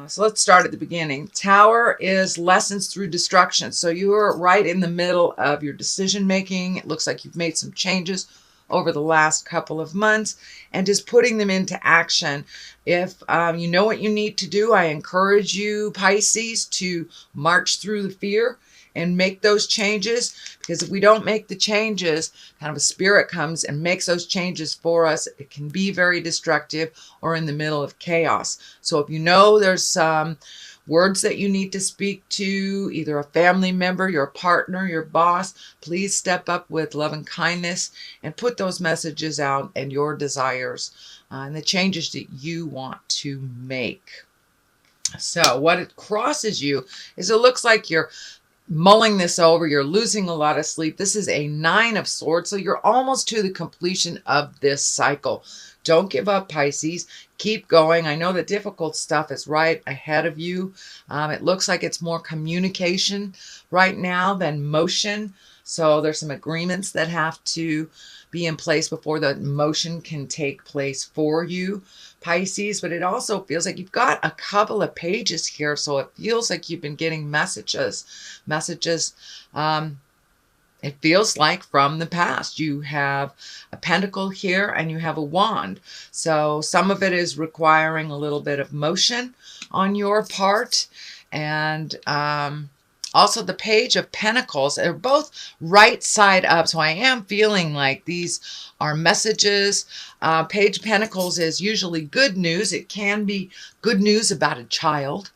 So let's start at the beginning. Tower is lessons through destruction. So you're right in the middle of your decision making. It looks like you've made some changes over the last couple of months and just putting them into action. If you know what you need to do, I encourage you, Pisces, to march through the fear and make those changes, because if we don't make the changes, kind of a spirit comes and makes those changes for us. It can be very destructive or in the middle of chaos. So if you know there's some words that you need to speak to, either a family member, your partner, your boss, please step up with love and kindness and put those messages out and your desires and the changes that you want to make. So what it crosses you is it looks like you're mulling this over, you're losing a lot of sleep. This is a 9 of Swords, so you're almost to the completion of this cycle. Don't give up, Pisces. Keep going. I know that difficult stuff is right ahead of you. It looks like it's more communication right now than motion. So there's some agreements that have to be in place before the motion can take place for you, Pisces. But it also feels like you've got a couple of pages here. So it feels like you've been getting messages. It feels like from the past. You have a pentacle here and you have a wand. So some of it is requiring a little bit of motion on your part. And also the Page of Pentacles. They're both right side up. So I am feeling like these are messages. Page of Pentacles is usually good news. It can be good news about a child.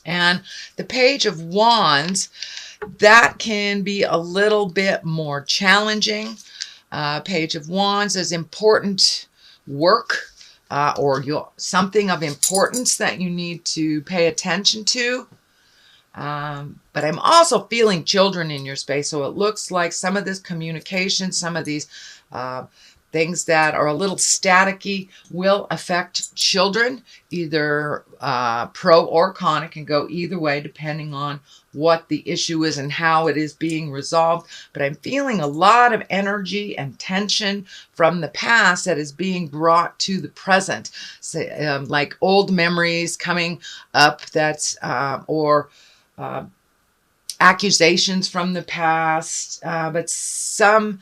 And the Page of Wands, that can be a little bit more challenging. Page of Wands is important work or something of importance that you need to pay attention to. But I'm also feeling children in your space. So it looks like some of this communication, some of these things that are a little staticky will affect children, either pro or con. It can go either way depending on what the issue is and how it is being resolved. But I'm feeling a lot of energy and tension from the past that is being brought to the present. So, like old memories coming up, that's or accusations from the past, but some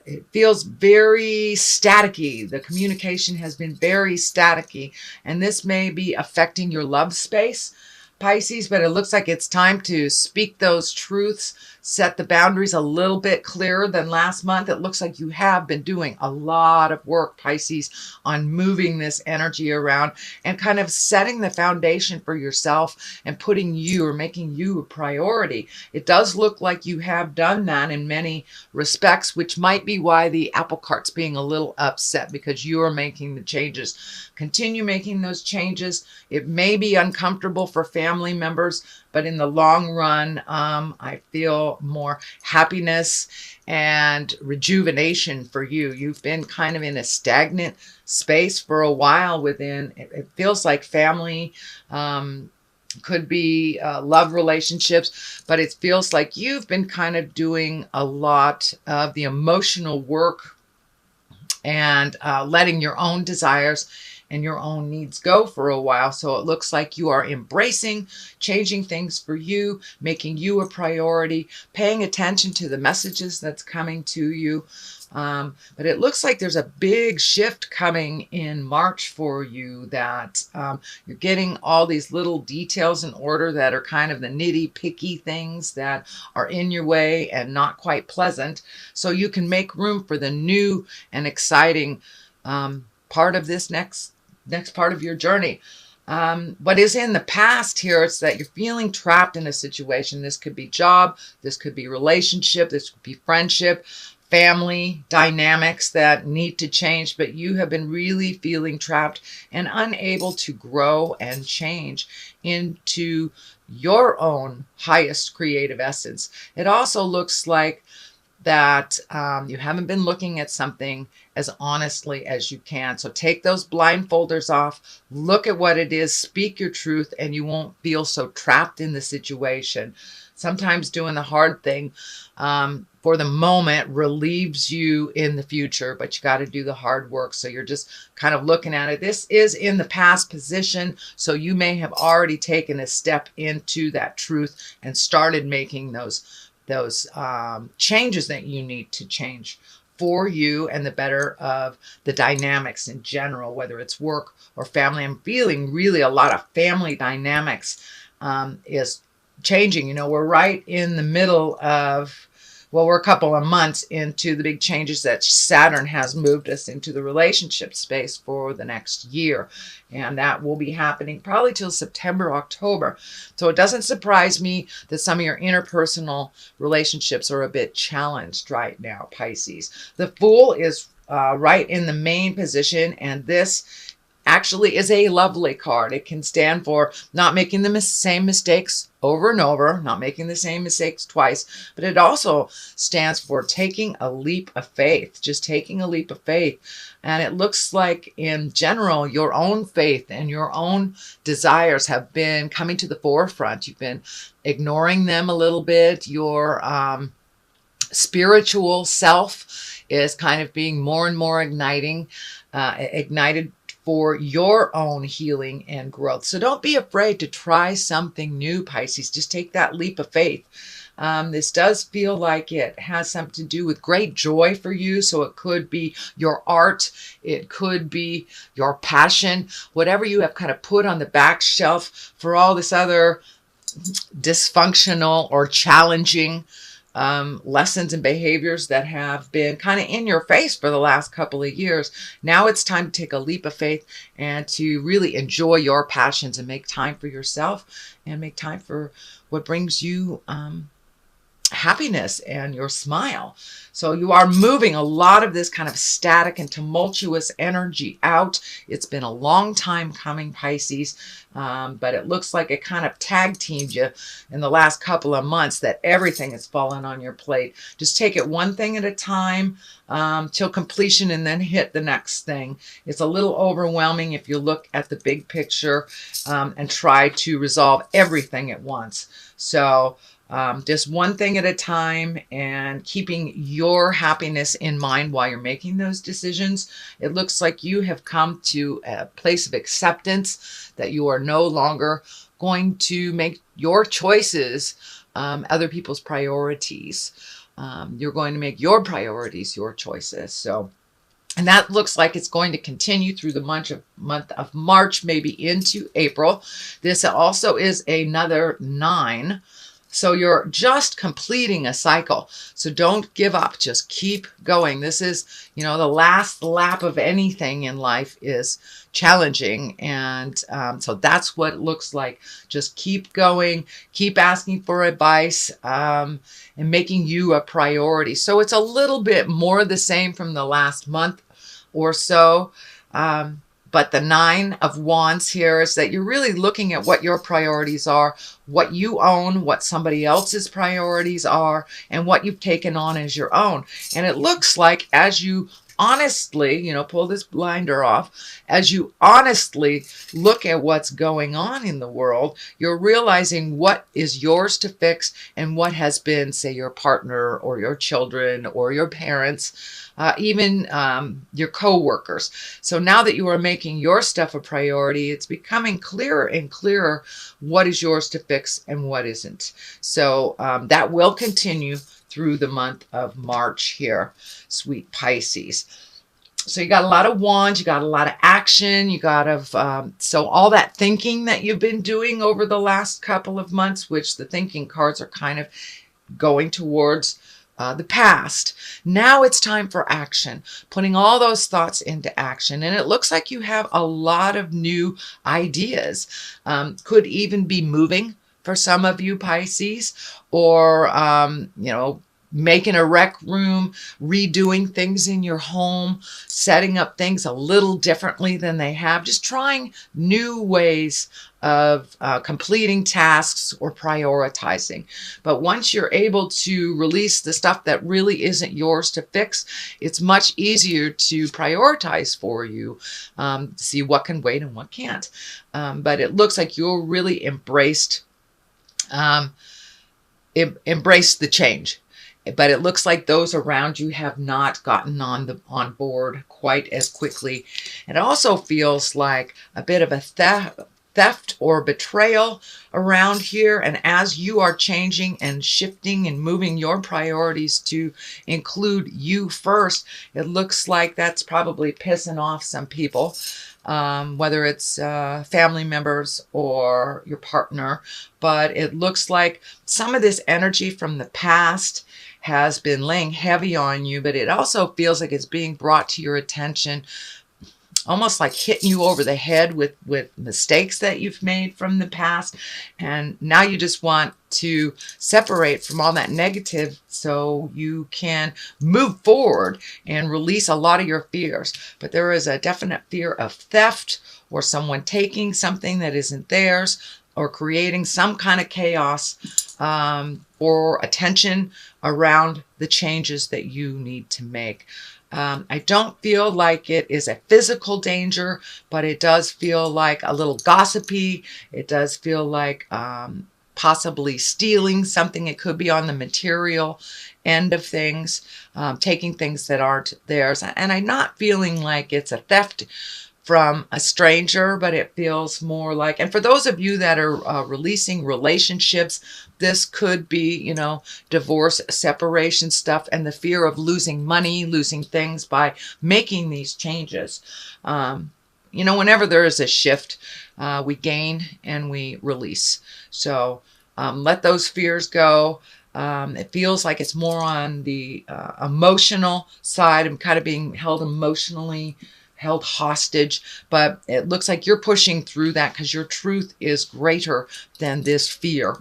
it feels very staticky. The communication has been very staticky, and this may be affecting your love space, Pisces, but it looks like it's time to speak those truths, set the boundaries a little bit clearer than last month. It looks like you have been doing a lot of work, Pisces, on moving this energy around and kind of setting the foundation for yourself and putting you or making you a priority. It does look like you have done that in many respects, which might be why the apple cart's being a little upset, because you are making the changes. Continue making those changes. It may be uncomfortable for family members, but in the long run, I feel more happiness and rejuvenation for you. You've been kind of in a stagnant space for a while within. It feels like family, could be love relationships, but it feels like you've been kind of doing a lot of the emotional work and letting your own desires and your own needs go for a while. So it looks like you are embracing, changing things for you, making you a priority, paying attention to the messages that's coming to you. But it looks like there's a big shift coming in March for you, that you're getting all these little details in order that are kind of the nitty-picky things that are in your way and not quite pleasant. So you can make room for the new and exciting part of this next part of your journey. What is in the past here is that you're feeling trapped in a situation. This could be job, this could be relationship, this could be friendship, family dynamics that need to change, but you have been really feeling trapped and unable to grow and change into your own highest creative essence. It also looks like that you haven't been looking at something as honestly as you can. So take those blindfolders off, look at what it is, speak your truth, and you won't feel so trapped in the situation. Sometimes doing the hard thing for the moment relieves you in the future, but you got to do the hard work. So you're just kind of looking at it. This is in the past position, so you may have already taken a step into that truth and started making those changes that you need to change for you and the better of the dynamics in general, whether it's work or family. I'm feeling really a lot of family dynamics is changing. You know, we're right in the middle of, well, we're a couple of months into the big changes that Saturn has moved us into the relationship space for the next year. And that will be happening probably till September, October. So it doesn't surprise me that some of your interpersonal relationships are a bit challenged right now, Pisces. The Fool is right in the main position, and this actually is a lovely card. It can stand for not making the same mistakes over and over, not making the same mistakes twice, but it also stands for taking a leap of faith, just taking a leap of faith. And it looks like in general, your own faith and your own desires have been coming to the forefront. You've been ignoring them a little bit. Your spiritual self is kind of being more and more ignited for your own healing and growth. So don't be afraid to try something new, Pisces. Just take that leap of faith. This does feel like it has something to do with great joy for you. So it could be your art. It could be your passion, whatever you have kind of put on the back shelf for all this other dysfunctional or challenging lessons and behaviors that have been kind of in your face for the last couple of years. Now it's time to take a leap of faith and to really enjoy your passions and make time for yourself and make time for what brings you happiness and your smile. So you are moving a lot of this kind of static and tumultuous energy out. It's been a long time coming, Pisces, but it looks like it kind of tag teamed you in the last couple of months that everything has fallen on your plate. Just take it one thing at a time till completion and then hit the next thing. It's a little overwhelming if you look at the big picture and try to resolve everything at once. So just one thing at a time and keeping your happiness in mind while you're making those decisions. It looks like you have come to a place of acceptance that you are no longer going to make your choices other people's priorities. You're going to make your priorities your choices. So, and that looks like it's going to continue through the month of March, maybe into April. This also is another 9. So you're just completing a cycle. So don't give up. Just keep going. This is, you know, the last lap of anything in life is challenging. And so that's what it looks like. Just keep going. Keep asking for advice and making you a priority. So it's a little bit more of the same from the last month or so. But the 9 of Wands here is that you're really looking at what your priorities are, what you own, what somebody else's priorities are, and what you've taken on as your own. And it looks like as you honestly, you know, pull this blinder off, as you honestly look at what's going on in the world, you're realizing what is yours to fix and what has been, say, your partner or your children or your parents, even your co-workers. So now that you are making your stuff a priority, it's becoming clearer and clearer what is yours to fix and what isn't. So that will continue through the month of March here, sweet Pisces. So you got a lot of wands, you got a lot of action, you got so all that thinking that you've been doing over the last couple of months, which the thinking cards are kind of going towards the past. Now it's time for action, putting all those thoughts into action. And it looks like you have a lot of new ideas. Could even be moving for some of you, Pisces, or, you know, making a rec room, redoing things in your home, setting up things a little differently than they have, just trying new ways of completing tasks or prioritizing. But once you're able to release the stuff that really isn't yours to fix, it's much easier to prioritize for you, see what can wait and what can't. But it looks like you're really embraced the change. but it looks like those around you have not gotten on board quite as quickly. It also feels like a bit of a theft or betrayal around here. And as you are changing and shifting and moving your priorities to include you first, it looks like that's probably pissing off some people, whether it's family members or your partner. But it looks like some of this energy from the past has been laying heavy on you, but it also feels like it's being brought to your attention, almost like hitting you over the head with mistakes that you've made from the past. And now you just want to separate from all that negative so you can move forward and release a lot of your fears. But there is a definite fear of theft or someone taking something that isn't theirs or creating some kind of chaos or attention around the changes that you need to make. I don't feel like it is a physical danger, but it does feel like a little gossipy. It does feel like possibly stealing something. It could be on the material end of things, taking things that aren't theirs. And I'm not feeling like it's a theft from a stranger, but it feels more like, and for those of you that are releasing relationships, this could be, you know, divorce, separation stuff, and the fear of losing money, losing things by making these changes. You know, whenever there is a shift, we gain and we release. So let those fears go. It feels like it's more on the emotional side. I'm kind of being held emotionally, held hostage, but it looks like you're pushing through that because your truth is greater than this fear.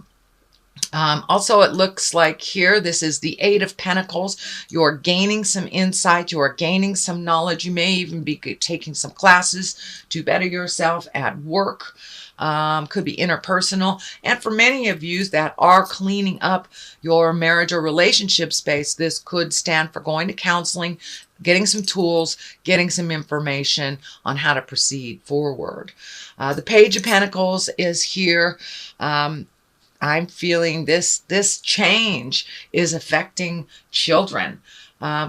Also, it looks like here, this is the Eight of Pentacles. You're gaining some insight. You are gaining some knowledge. You may even be taking some classes to better yourself at work. Could be interpersonal. And for many of you that are cleaning up your marriage or relationship space, this could stand for going to counseling, getting some tools, getting some information on how to proceed forward. The Page of Pentacles is here. I'm feeling this change is affecting children.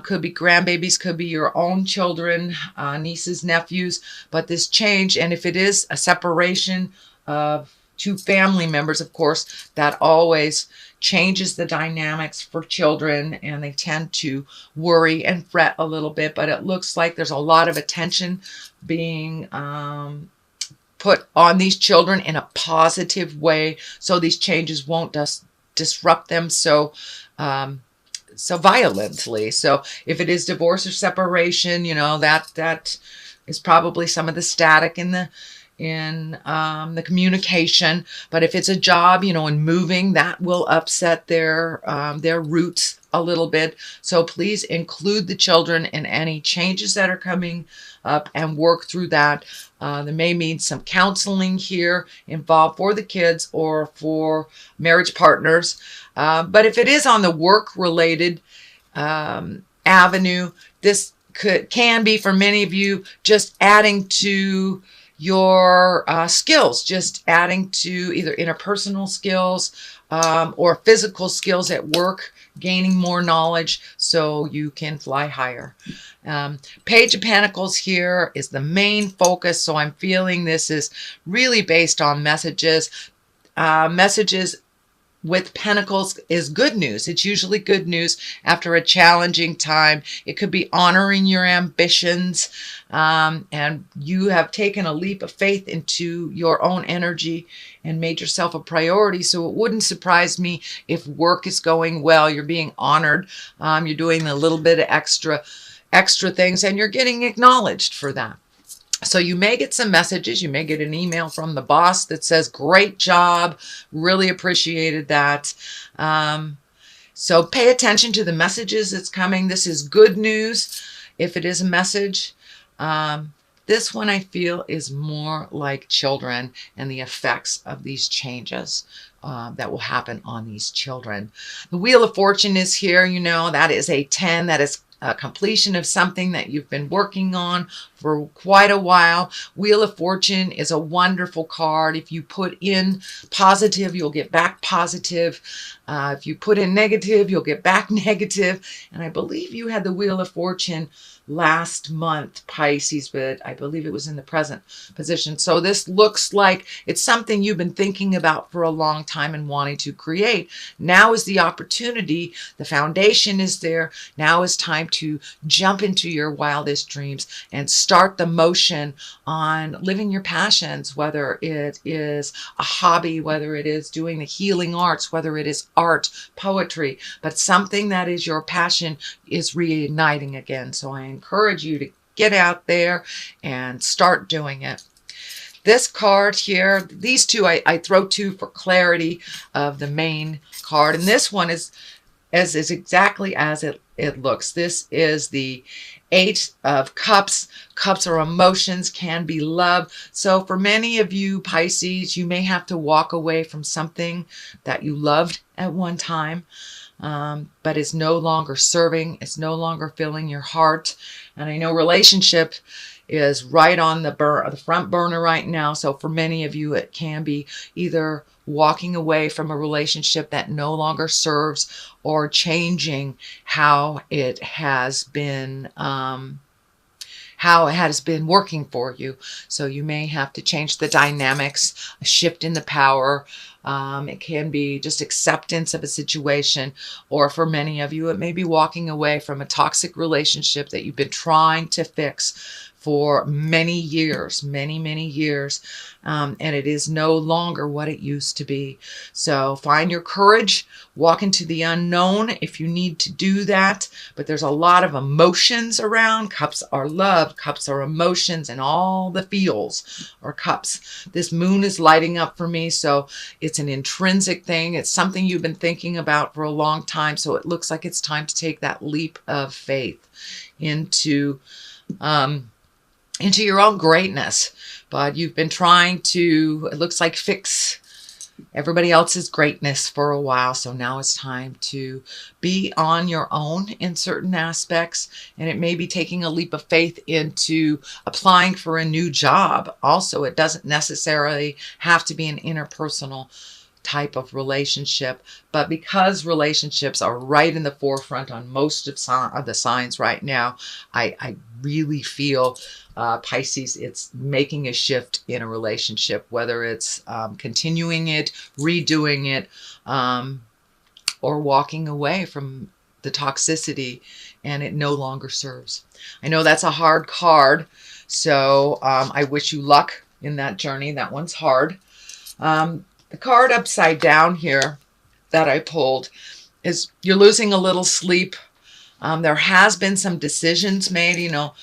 Could be grandbabies, could be your own children, nieces, nephews, but this change, and if it is a separation of two family members, of course, that always changes the dynamics for children, and they tend to worry and fret a little bit, but it looks like there's a lot of attention being put on these children in a positive way, so these changes won't disrupt them so violently. So if it is divorce or separation, you know, that is probably some of the static in the communication. But if it's a job, you know, and moving, that will upset their roots a little bit. So please include the children in any changes that are coming up and work through that. There may mean some counseling here involved for the kids or for marriage partners. But if it is on the work-related avenue, this can be for many of you just adding to your skills, just adding to either interpersonal skills or physical skills at work, gaining more knowledge so you can fly higher. Page of Pentacles here is the main focus, so I'm feeling this is really based on messages. Messages with Pentacles is good news. It's usually good news after a challenging time. It could be honoring your ambitions, and you have taken a leap of faith into your own energy and made yourself a priority. So it wouldn't surprise me if work is going well, you're being honored, you're doing a little bit of extra things, and you're getting acknowledged for that. So you may get some messages. You may get an email from the boss that says, great job, really appreciated that. So pay attention to the messages that's coming. This is good news if it is a message. This one I feel is more like children and the effects of these changes that will happen on these children. The Wheel of Fortune is here. You know, that is a 10. That is a completion of something that you've been working on for quite a while. Wheel of Fortune is a wonderful card. If you put in positive, you'll get back positive. If you put in negative, you'll get back negative. And I believe you had the Wheel of Fortune last month, Pisces, but I believe it was in the present position. So this looks like it's something you've been thinking about for a long time and wanting to create. Now is the opportunity. The foundation is there. Now is time to jump into your wildest dreams and start the motion on living your passions, whether it is a hobby, whether it is doing the healing arts, whether it is art, poetry, but something that is your passion is reigniting again. So I encourage you to get out there and start doing it. This card here, these two, I throw two for clarity of the main card. And this one is exactly as it looks. This is the Eight of Cups. Cups are emotions, can be love. So for many of you Pisces, you may have to walk away from something that you loved at one time. But it's no longer serving. It's no longer filling your heart. And I know relationship is right on the front burner right now. So for many of you, it can be either walking away from a relationship that no longer serves or changing how it has been working for you. So you may have to change the dynamics, a shift in the power. It can be just acceptance of a situation, or for many of you, it may be walking away from a toxic relationship that you've been trying to fix for many years, many years, and it is no longer what it used to be. So find your courage, walk into the unknown if you need to do that, but there's a lot of emotions around. Cups are love, cups are emotions, and all the feels are cups. This moon is lighting up for me, so it's an intrinsic thing. It's something you've been thinking about for a long time, so it looks like it's time to take that leap of faith into your own greatness. But you've been trying to, it looks like, fix everybody else's greatness for a while. So now it's time to be on your own in certain aspects. And it may be taking a leap of faith into applying for a new job. Also, it doesn't necessarily have to be an interpersonal type of relationship, but because relationships are right in the forefront on most of the signs right now, I really feel Pisces, it's making a shift in a relationship, whether it's continuing it, redoing it, or walking away from the toxicity and it no longer serves. I know that's a hard card, so I wish you luck in that journey. That one's hard. The card upside down here that I pulled is you're losing a little sleep. There has been some decisions made, you know.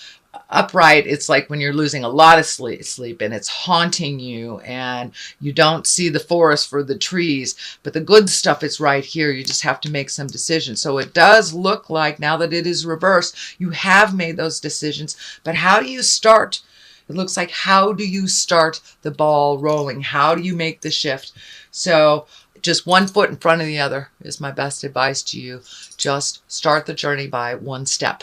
Upright, it's like when you're losing a lot of sleep and it's haunting you and you don't see the forest for the trees, but the good stuff is right here. You just have to make some decisions. So it does look like now that it is reversed, you have made those decisions, but how do you start? It looks like, how do you start the ball rolling? How do you make the shift? So just one foot in front of the other is my best advice to you. Just start the journey by one step,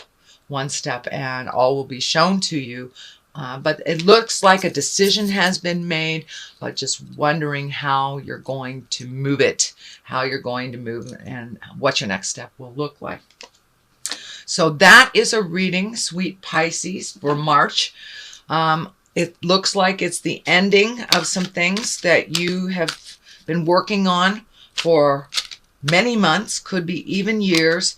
and all will be shown to you. But it looks like a decision has been made, but just wondering how you're going to move it, and what your next step will look like. So that is a reading, sweet Pisces, for March. It looks like it's the ending of some things that you have been working on for many months, could be even years.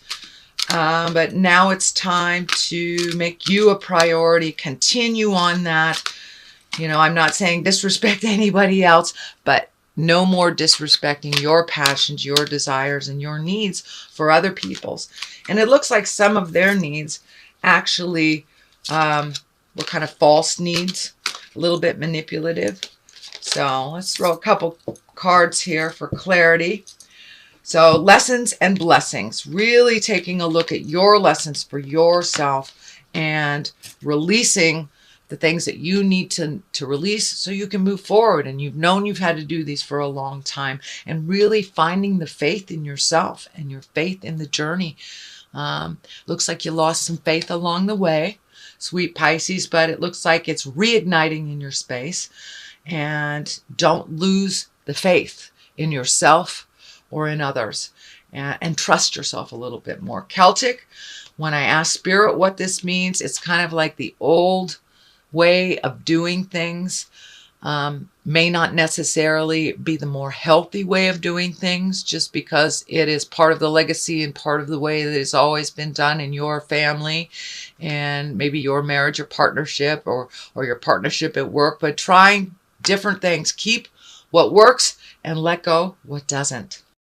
But now it's time to make you a priority, continue on that. You know, I'm not saying disrespect anybody else, but no more disrespecting your passions, your desires, and your needs for other people's. And it looks like some of their needs actually were kind of false needs, a little bit manipulative. So let's throw a couple cards here for clarity. So lessons and blessings, really taking a look at your lessons for yourself and releasing the things that you need to release so you can move forward. And you've known you've had to do these for a long time, and really finding the faith in yourself and your faith in the journey Looks like you lost some faith along the way, sweet Pisces, but it looks like it's reigniting in your space. And don't lose the faith in yourself or in others, and trust yourself a little bit more. Celtic, when I ask Spirit what this means, it's kind of like the old way of doing things. May not necessarily be the more healthy way of doing things, just because it is part of the legacy and part of the way that it's always been done in your family and maybe your marriage or partnership, or your partnership at work. But trying different things. Keep what works and let go what doesn't.